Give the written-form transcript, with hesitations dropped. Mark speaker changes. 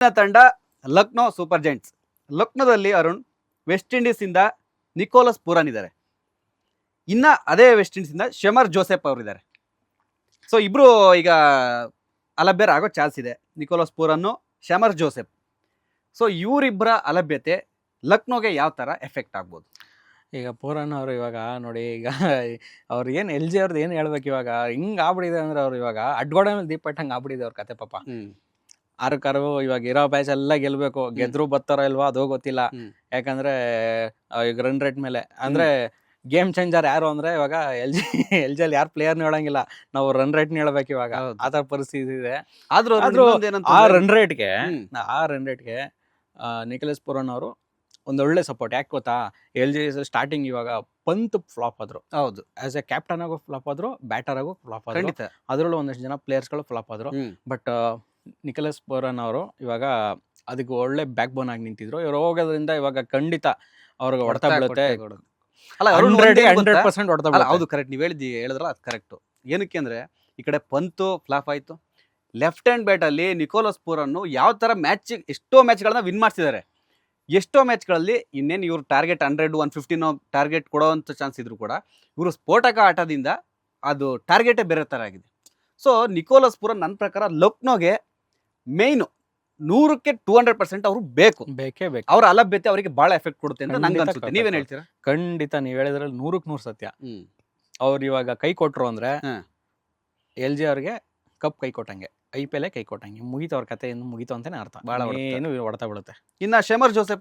Speaker 1: ತಂಡ Lucknow Super Giants. ಲಕ್ನೋದಲ್ಲಿ Arun West Indies ಇಂದ ನಿಕೋಲಸ್ ಪೂರನ್ ಇದ್ದಾರೆ. ಇನ್ನ ಅದೇ ವೆಸ್ಟ್ ಇಂಡೀಸ್ ಇಂದ ಶಮರ್ ಜೋಸೆಫ್ ಅವರಿದ್ದಾರೆ. ಸೊ ಇಬ್ರು ಈಗ ಅಲಭ್ಯರ ಆಗೋ ಚಾನ್ಸ್ ಇದೆ, ನಿಕೋಲಸ್ ಪೂರನ್ನು ಶಮರ್ ಜೋಸೆಫ್. ಸೊ ಇವರಿಬ್ಬರ ಅಲಭ್ಯತೆ ಲಕ್ನೋಗೆ ಯಾವ ತರ ಎಫೆಕ್ಟ್ ಆಗ್ಬೋದು?
Speaker 2: ಈಗ ಪೂರನ್ ಅವರು ಇವಾಗ ನೋಡಿ, ಈಗ ಅವ್ರು ಏನು ಎಲ್ ಜಿ ಅವ್ರದ್ದು ಏನು ಹೇಳ್ಬೇಕು, ಇವಾಗ ಹಿಂಗೆ ಆಗ್ಬಿಟ್ಟಿದೆ ಅಂದ್ರೆ ಅವ್ರು ಇವಾಗ ಅಡ್ಗೋಡೆ ಮೇಲೆ ದೀಪ ಇಟ್ಟಂಗೆ ಆಗ್ಬಿಟ್ಟಿದೆ ಅವ್ರ ಕತೆ ಪಾಪ. ಆರಕ್ಕಾರು ಇವಾಗ ಇರೋ ಬ್ಯಾಚ್ ಎಲ್ಲ ಗೆಲ್ಬೇಕು, ಗೆದ್ರು ಬರ್ತಾರೋ ಇಲ್ವಾ ಅದು ಗೊತ್ತಿಲ್ಲ. ಯಾಕಂದ್ರೆ ಈಗ ರನ್ ರೇಟ್ ಮೇಲೆ ಅಂದ್ರೆ ಗೇಮ್ ಚೇಂಜರ್ ಯಾರು ಅಂದ್ರೆ ಇವಾಗ ಎಲ್ ಜಿ ಅಲ್ಲಿ ಯಾರು ಪ್ಲೇಯರ್ನ ಹೇಳಂಗಿಲ್ಲ, ನಾವು ರನ್ ರೇಟ್ ಹೇಳ್ಬೇಕು ಇವಾಗ. ಆ ತರ ಪರಿಸ್ಥಿತಿ ಇದೆ.
Speaker 1: ಆದ್ರೂ
Speaker 2: ಆ ರನ್ ರೇಟ್ಗೆ ನಿಕೋಲಸ್ ಪೂರನ್ ಅವರು ಒಂದೊಳ್ಳೆ ಸಪೋರ್ಟ್. ಯಾಕೆ ಗೊತ್ತಾ, ಎಲ್ ಜಿ ಸ್ಟಾರ್ಟಿಂಗ್ ಇವಾಗ ಪಂತ್ ಫ್ಲಾಪ್ ಆದ್ರು,
Speaker 1: ಹೌದು,
Speaker 2: ಆಸ್ ಎ ಕ್ಯಾಪ್ಟನ್ ಆಗೋ ಫ್ಲಾಪ್ ಆದ್ರು, ಬ್ಯಾಟರ್ ಆಗೋ ಫ್ಲಾಪ್ ಆದ್ರು,
Speaker 1: ಖಂಡಿತ.
Speaker 2: ಅದರಲ್ಲೂ ಒಂದಷ್ಟು ಜನ ಪ್ಲೇಯರ್ಸ್ಗಳು ಫ್ಲಾಪ್ ಆದ್ರು. ಬಟ್ ನಿಕೋಲಸ್ ಪೂರನ್ ಅವರು ಇವಾಗ ಅದಕ್ಕೆ ಒಳ್ಳೆ ಬ್ಯಾಕ್ ಬೋನ್ ಆಗಿ ನಿಂತಿದ್ರು. ಇವ್ರು ಹೋಗೋದ್ರಿಂದ ಇವಾಗ ಖಂಡಿತ ಅವ್ರಿಗೆ ಹೊಡೆತ ಬೀಳುತ್ತೆ.
Speaker 1: ಅಲ್ಲ, ಅರುಣ್
Speaker 2: 100% ಹೊಡೆತ ಬೀಳುತ್ತೆ.
Speaker 1: ಹೌದು, ಕರೆಕ್ಟ್. ನೀವು ಹೇಳಿದ್ರಲ್ಲ ಅದು ಕರೆಕ್ಟ್. ಏನಕ್ಕೆ ಅಂದ್ರೆ ಈ ಕಡೆ ಪಂತು ಫ್ಲಾಪ್ ಆಯ್ತು, ಲೆಫ್ಟ್ ಹ್ಯಾಂಡ್ ಬ್ಯಾಟ್ ಅಲ್ಲಿ ನಿಕೋಲಸ್ ಪೂರನ್ನು ಯಾವ ತರ ಮ್ಯಾಚ್ ಎಷ್ಟೋ ಮ್ಯಾಚ್ಗಳನ್ನ ವಿನ್ ಮಾಡ್ತಿದ್ದಾರೆ. ಎಷ್ಟೋ ಮ್ಯಾಚ್ಗಳಲ್ಲಿ ಇನ್ನೇನು ಇವ್ರು ಟಾರ್ಗೆಟ್ 100 150 ಟಾರ್ಗೆಟ್ ಕೊಡೋವಂಥ ಚಾನ್ಸ್ ಇದ್ರು ಕೂಡ ಇವರು ಸ್ಫೋಟಕ ಆಟದಿಂದ ಅದು ಟಾರ್ಗೆಟೇ ಬೇರೆ ಥರ ಆಗಿದೆ. ಸೊ ನಿಕೋಲಸ್ ಪೂರನ್ ನನ್ನ ಪ್ರಕಾರ ಲಕ್ನೋಗೆ ಮೇಯ್ನು 100ಕ್ಕೆ 200% ಅವರು
Speaker 2: ಬೇಕೇ ಬೇಕು.
Speaker 1: ಅವರ ಅಲಭ್ಯತೆ ಅವರಿಗೆ ಬಹಳ ಎಫೆಕ್ಟ್ ಕೊಡುತ್ತೆ ಅಂತ ನಂಗೆ
Speaker 2: ಖಂಡಿತ
Speaker 1: ಅನ್ಸುತ್ತೆ. ನೀವೇನ್ ಹೇಳ್ತೀರಾ?
Speaker 2: ಖಂಡಿತ ನೀವ್ ಹೇಳಿದ್ರಲ್ಲಿ 100ಕ್ಕೆ 100 ಸತ್ಯ. ಅವ್ರು ಇವಾಗ ಕೈ ಕೊಟ್ರು ಅಂದ್ರೆ ಎಲ್ ಜಿ ಅವ್ರಿಗೆ ಕಪ್ ಕೈ ಕೊಟ್ಟಂಗೆ, IPL ಕೈ ಕೊಟ್ಟಂಗೆ ಮುಗೀತು. ಅವ್ರ ಕತೆ ಮುಗೀತು ಅಂತಾನೆ ಅರ್ಥ.
Speaker 1: ಬಹಳ
Speaker 2: ಏನು ಹೊಡೆತ ಬೀಳುತ್ತೆ.
Speaker 1: ಇನ್ನ ಶಮರ್ ಜೋಸೆಫ್